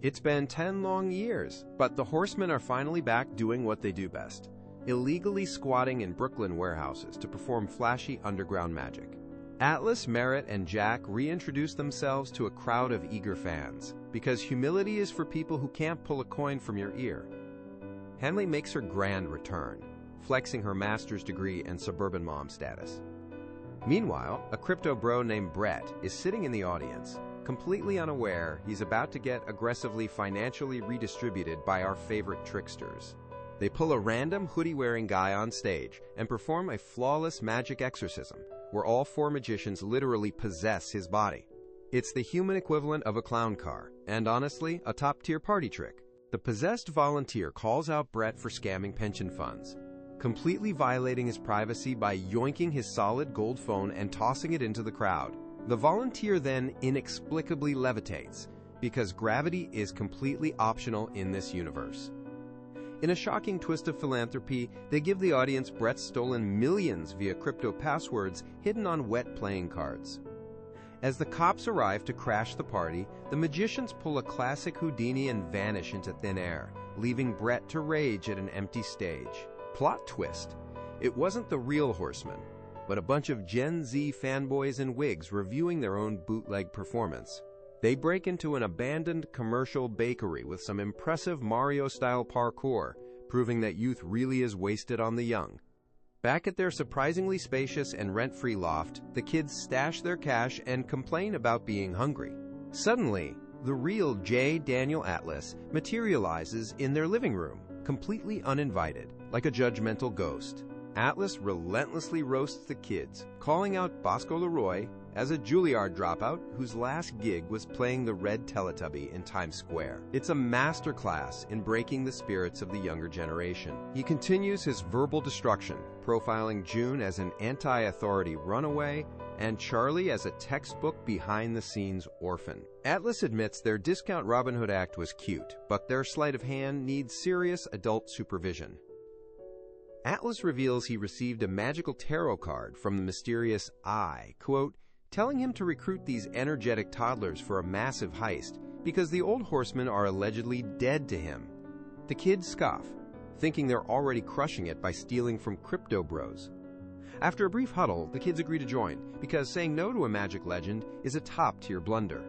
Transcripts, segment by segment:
It's been 10 long years, but the Horsemen are finally back doing what they do best, illegally squatting in Brooklyn warehouses to perform flashy underground magic. Atlas, Merritt, and Jack reintroduce themselves to a crowd of eager fans, because humility is for people who can't pull a coin from your ear. Henley makes her grand return, flexing her master's degree and suburban mom status. Meanwhile, a crypto bro named Brett is sitting in the audience, completely unaware he's about to get aggressively financially redistributed by our favorite tricksters. They pull a random hoodie-wearing guy on stage and perform a flawless magic exorcism, where all four magicians literally possess his body. It's the human equivalent of a clown car, and honestly, a top-tier party trick. The possessed volunteer calls out Brett for scamming pension funds, completely violating his privacy by yoinking his solid gold phone and tossing it into the crowd. The volunteer then inexplicably levitates, because gravity is completely optional in this universe. In a shocking twist of philanthropy, they give the audience Brett's stolen millions via crypto passwords hidden on wet playing cards. As the cops arrive to crash the party, the magicians pull a classic Houdini and vanish into thin air, leaving Brett to rage at an empty stage. Plot twist: it wasn't the real Horsemen, but a bunch of Gen Z fanboys in wigs reviewing their own bootleg performance. They break into an abandoned commercial bakery with some impressive Mario-style parkour, proving that youth really is wasted on the young. Back at their surprisingly spacious and rent-free loft, the kids stash their cash and complain about being hungry. Suddenly, the real J. Daniel Atlas materializes in their living room, completely uninvited, like a judgmental ghost. Atlas relentlessly roasts the kids, calling out Bosco Leroy as a Juilliard dropout whose last gig was playing the Red Teletubby in Times Square. It's a masterclass in breaking the spirits of the younger generation. He continues his verbal destruction, profiling June as an anti-authority runaway and Charlie as a textbook behind-the-scenes orphan. Atlas admits their discount Robin Hood act was cute, but their sleight of hand needs serious adult supervision. Atlas reveals he received a magical tarot card from the mysterious I, quote, telling him to recruit these energetic toddlers for a massive heist because the old horsemen are allegedly dead to him. The kids scoff, thinking they're already crushing it by stealing from crypto bros. After a brief huddle, the kids agree to join because saying no to a magic legend is a top-tier blunder.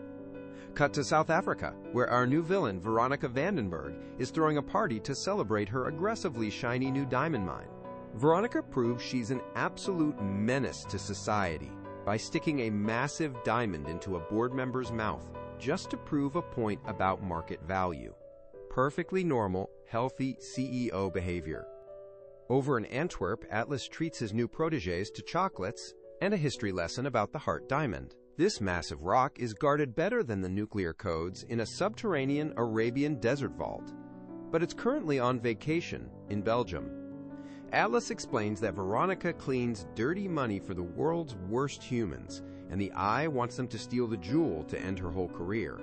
Cut to South Africa, where our new villain, Veronica Vandenberg, is throwing a party to celebrate her aggressively shiny new diamond mine. Veronica proves she's an absolute menace to society by sticking a massive diamond into a board member's mouth just to prove a point about market value. Perfectly normal, healthy CEO behavior. Over in Antwerp, Atlas treats his new protégés to chocolates and a history lesson about the heart diamond. This massive rock is guarded better than the nuclear codes in a subterranean Arabian desert vault, but it's currently on vacation in Belgium. Atlas explains that Veronica cleans dirty money for the world's worst humans, and the Eye wants them to steal the jewel to end her whole career.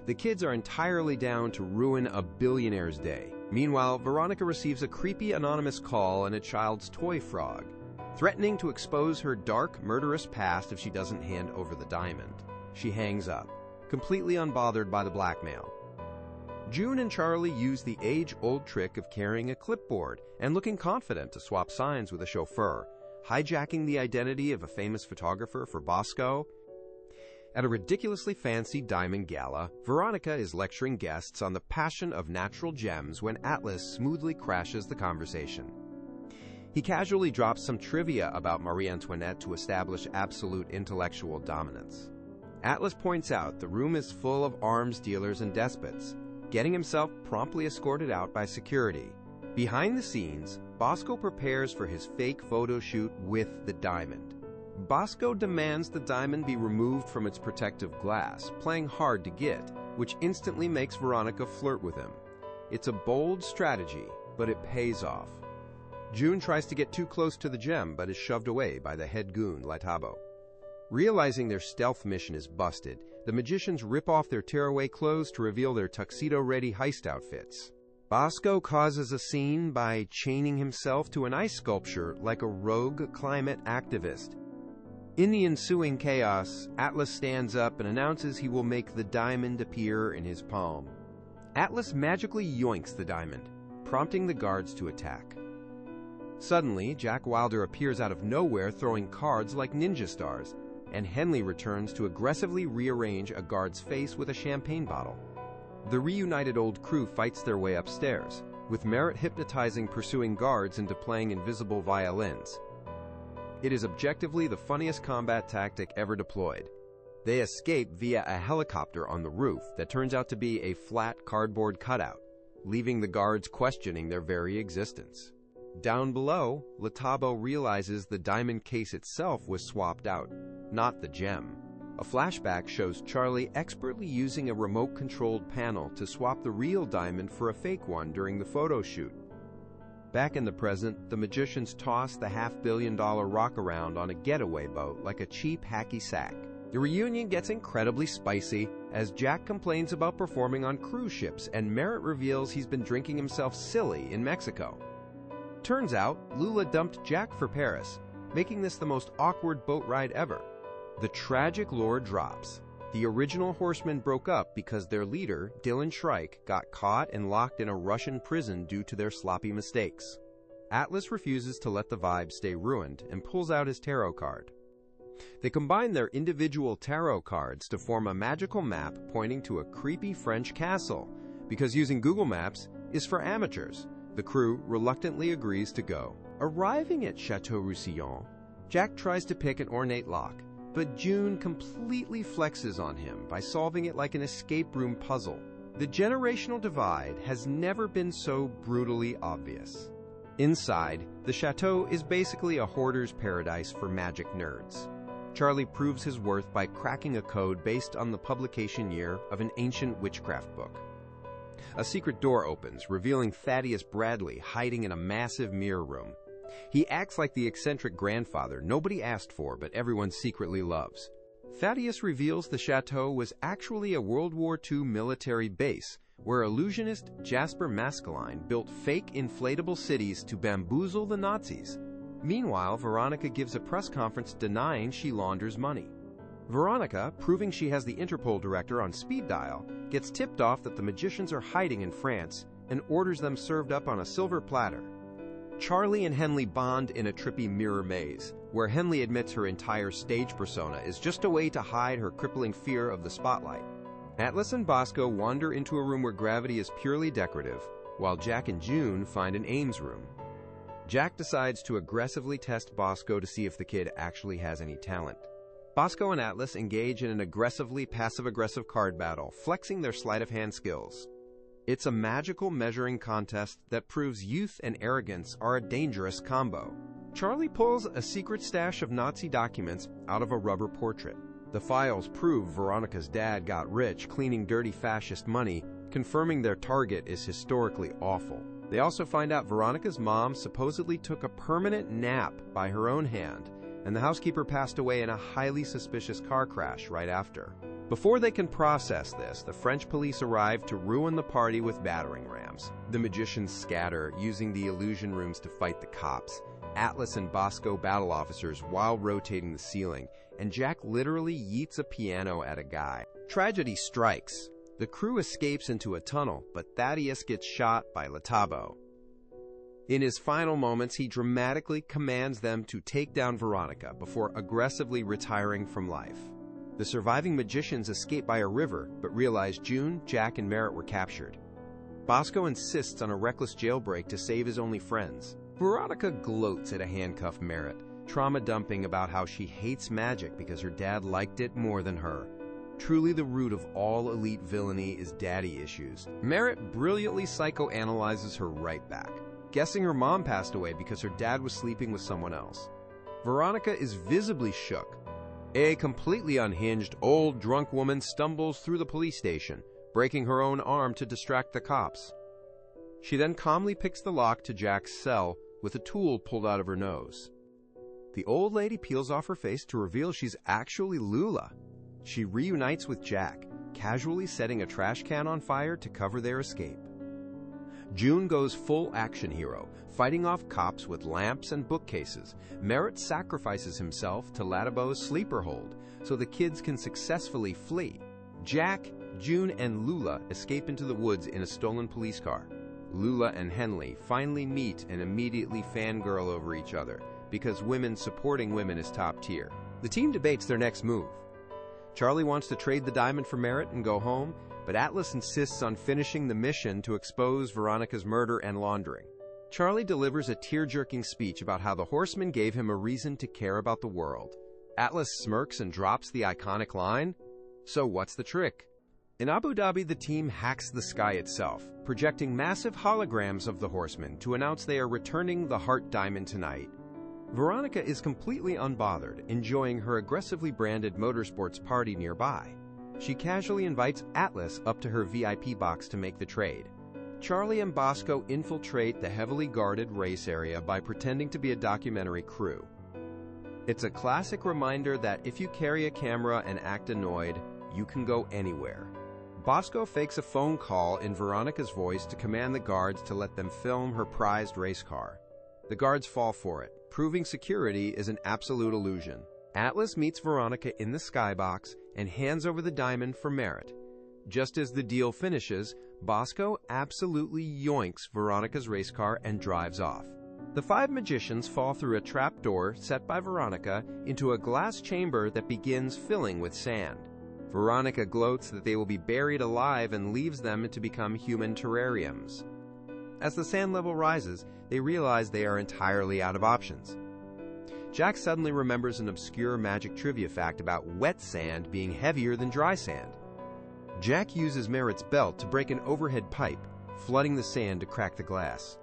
The kids are entirely down to ruin a billionaire's day. Meanwhile, Veronica receives a creepy anonymous call on a child's toy frog, threatening to expose her dark, murderous past if she doesn't hand over the diamond. She hangs up, completely unbothered by the blackmail. June and Charlie use the age-old trick of carrying a clipboard and looking confident to swap signs with a chauffeur, hijacking the identity of a famous photographer for Bosco. At a ridiculously fancy diamond gala, Veronica is lecturing guests on the passion of natural gems when Atlas smoothly crashes the conversation. He casually drops some trivia about Marie Antoinette to establish absolute intellectual dominance. Atlas points out the room is full of arms dealers and despots, getting himself promptly escorted out by security. Behind the scenes, Bosco prepares for his fake photo shoot with the diamond. Bosco demands the diamond be removed from its protective glass, playing hard to get, which instantly makes Veronica flirt with him. It's a bold strategy, but it pays off. June tries to get too close to the gem, but is shoved away by the head goon, Laitabo. Realizing their stealth mission is busted, the magicians rip off their tearaway clothes to reveal their tuxedo-ready heist outfits. Bosco causes a scene by chaining himself to an ice sculpture like a rogue climate activist. In the ensuing chaos, Atlas stands up and announces he will make the diamond appear in his palm. Atlas magically yoinks the diamond, prompting the guards to attack. Suddenly, Jack Wilder appears out of nowhere throwing cards like ninja stars, and Henley returns to aggressively rearrange a guard's face with a champagne bottle. The reunited old crew fights their way upstairs, with Merritt hypnotizing pursuing guards into playing invisible violins. It is objectively the funniest combat tactic ever deployed. They escape via a helicopter on the roof that turns out to be a flat cardboard cutout, leaving the guards questioning their very existence. Down below, Letabo realizes the diamond case itself was swapped out, not the gem. A flashback shows Charlie expertly using a remote-controlled panel to swap the real diamond for a fake one during the photo shoot. Back in the present, the magicians toss the $500 million rock around on a getaway boat like a cheap hacky sack. The reunion gets incredibly spicy as Jack complains about performing on cruise ships and Merritt reveals he's been drinking himself silly in Mexico. Turns out, Lula dumped Jack for Paris, making this the most awkward boat ride ever. The tragic lore drops. The original Horsemen broke up because their leader, Dylan Shrike, got caught and locked in a Russian prison due to their sloppy mistakes. Atlas refuses to let the vibe stay ruined and pulls out his tarot card. They combine their individual tarot cards to form a magical map pointing to a creepy French castle, because using Google Maps is for amateurs. The crew reluctantly agrees to go. Arriving at Chateau Roussillon, Jack tries to pick an ornate lock, but June completely flexes on him by solving it like an escape room puzzle. The generational divide has never been so brutally obvious. Inside, the chateau is basically a hoarder's paradise for magic nerds. Charlie proves his worth by cracking a code based on the publication year of an ancient witchcraft book. A secret door opens, revealing Thaddeus Bradley hiding in a massive mirror room. He acts like the eccentric grandfather nobody asked for but everyone secretly loves. Thaddeus reveals the chateau was actually a World War II military base where illusionist Jasper Maskelyne built fake inflatable cities to bamboozle the Nazis. Meanwhile, Veronica gives a press conference denying she launders money. Veronica, proving she has the Interpol director on speed dial, gets tipped off that the magicians are hiding in France and orders them served up on a silver platter. Charlie and Henley bond in a trippy mirror maze, where Henley admits her entire stage persona is just a way to hide her crippling fear of the spotlight. Atlas and Bosco wander into a room where gravity is purely decorative, while Jack and June find an Ames room. Jack decides to aggressively test Bosco to see if the kid actually has any talent. Bosco and Atlas engage in an aggressively passive-aggressive card battle, flexing their sleight-of-hand skills. It's a magical measuring contest that proves youth and arrogance are a dangerous combo. Charlie pulls a secret stash of Nazi documents out of a rubber portrait. The files prove Veronica's dad got rich cleaning dirty fascist money, confirming their target is historically awful. They also find out Veronica's mom supposedly took a permanent nap by her own hand, and the housekeeper passed away in a highly suspicious car crash right after. Before they can process this, the French police arrive to ruin the party with battering rams. The magicians scatter, using the illusion rooms to fight the cops. Atlas and Bosco battle officers while rotating the ceiling, and Jack literally yeets a piano at a guy. Tragedy strikes. The crew escapes into a tunnel, but Thaddeus gets shot by Letabo. In his final moments, he dramatically commands them to take down Veronica before aggressively retiring from life. The surviving magicians escape by a river, but realize June, Jack, and Merritt were captured. Bosco insists on a reckless jailbreak to save his only friends. Veronica gloats at a handcuffed Merritt, trauma-dumping about how she hates magic because her dad liked it more than her. Truly the root of all elite villainy is daddy issues. Merritt brilliantly psychoanalyzes her right back, guessing her mom passed away because her dad was sleeping with someone else. Veronica is visibly shook. A completely unhinged, old, drunk woman stumbles through the police station, breaking her own arm to distract the cops. She then calmly picks the lock to Jack's cell with a tool pulled out of her nose. The old lady peels off her face to reveal she's actually Lula. She reunites with Jack, casually setting a trash can on fire to cover their escape. June goes full action hero, fighting off cops with lamps and bookcases. Merritt sacrifices himself to Latibo's sleeper hold so the kids can successfully flee. Jack, June, and Lula escape into the woods in a stolen police car. Lula and Henley finally meet and immediately fangirl over each other because women supporting women is top tier. The team debates their next move. Charlie wants to trade the diamond for Merritt and go home, but Atlas insists on finishing the mission to expose Veronica's murder and laundering. Charlie delivers a tear-jerking speech about how the Horsemen gave him a reason to care about the world. Atlas smirks and drops the iconic line, "So what's the trick?" In Abu Dhabi, the team hacks the sky itself, projecting massive holograms of the Horsemen to announce they are returning the Heart Diamond tonight. Veronica is completely unbothered, enjoying her aggressively branded motorsports party nearby. She casually invites Atlas up to her VIP box to make the trade. Charlie and Bosco infiltrate the heavily guarded race area by pretending to be a documentary crew. It's a classic reminder that if you carry a camera and act annoyed, you can go anywhere. Bosco fakes a phone call in Veronica's voice to command the guards to let them film her prized race car. The guards fall for it, proving security is an absolute illusion. Atlas meets Veronica in the skybox and hands over the diamond for Merritt. Just as the deal finishes, Bosco absolutely yoinks Veronica's race car and drives off. The five magicians fall through a trapdoor set by Veronica into a glass chamber that begins filling with sand. Veronica gloats that they will be buried alive and leaves them to become human terrariums. As the sand level rises, they realize they are entirely out of options. Jack suddenly remembers an obscure magic trivia fact about wet sand being heavier than dry sand. Jack uses Merritt's belt to break an overhead pipe, flooding the sand to crack the glass.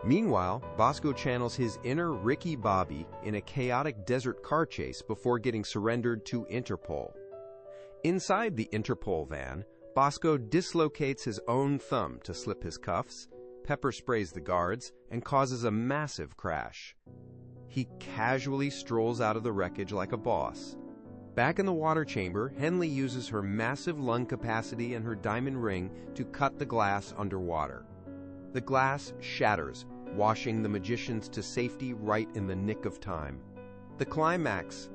Meanwhile, Bosco channels his inner Ricky Bobby in a chaotic desert car chase before getting surrendered to Interpol. Inside the Interpol van, Bosco dislocates his own thumb to slip his cuffs, pepper sprays the guards, and causes a massive crash. He casually strolls out of the wreckage like a boss. Back in the water chamber, Henley uses her massive lung capacity and her diamond ring to cut the glass underwater. The glass shatters, washing the magicians to safety right in the nick of time. The climax.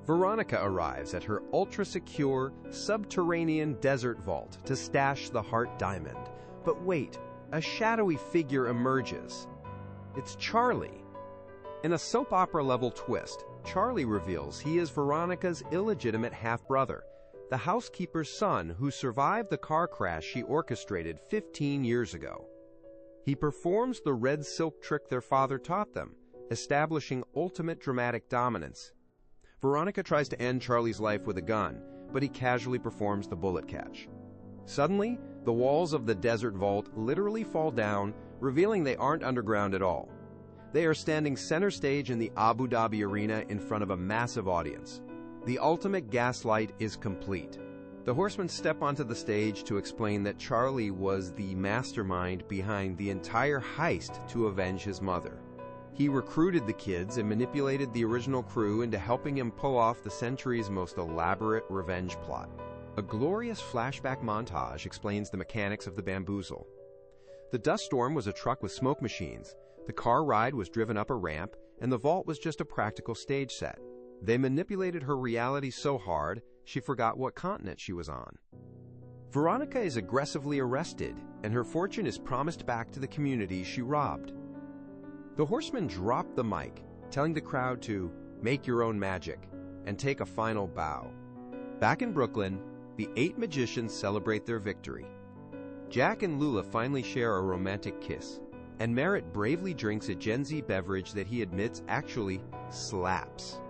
Veronica arrives at her ultra-secure, subterranean desert vault to stash the Heart Diamond. But wait, a shadowy figure emerges. It's Charlie. In a soap opera-level twist, Charlie reveals he is Veronica's illegitimate half-brother, the housekeeper's son who survived the car crash she orchestrated 15 years ago. He performs the red silk trick their father taught them, establishing ultimate dramatic dominance. Veronica tries to end Charlie's life with a gun, but he casually performs the bullet catch. Suddenly, the walls of the desert vault literally fall down, revealing they aren't underground at all. They are standing center stage in the Abu Dhabi arena in front of a massive audience. The ultimate gaslight is complete. The Horsemen step onto the stage to explain that Charlie was the mastermind behind the entire heist to avenge his mother. He recruited the kids and manipulated the original crew into helping him pull off the century's most elaborate revenge plot. A glorious flashback montage explains the mechanics of the bamboozle. The dust storm was a truck with smoke machines, the car ride was driven up a ramp, and the vault was just a practical stage set. They manipulated her reality so hard, she forgot what continent she was on. Veronica is aggressively arrested, and her fortune is promised back to the community she robbed. The Horsemen drop the mic, telling the crowd to make your own magic and take a final bow. Back in Brooklyn, the 8 magicians celebrate their victory. Jack and Lula finally share a romantic kiss, and Merritt bravely drinks a Gen Z beverage that he admits actually slaps.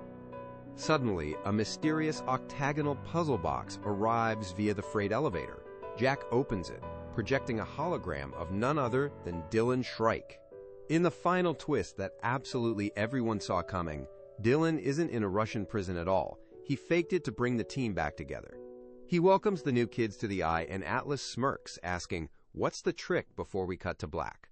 Suddenly, a mysterious octagonal puzzle box arrives via the freight elevator. Jack opens it, projecting a hologram of none other than Dylan Shrike. In the final twist that absolutely everyone saw coming, Dylan isn't in a Russian prison at all. He faked it to bring the team back together. He welcomes the new kids to the Eye, and Atlas smirks, asking, "What's the trick?" before we cut to black.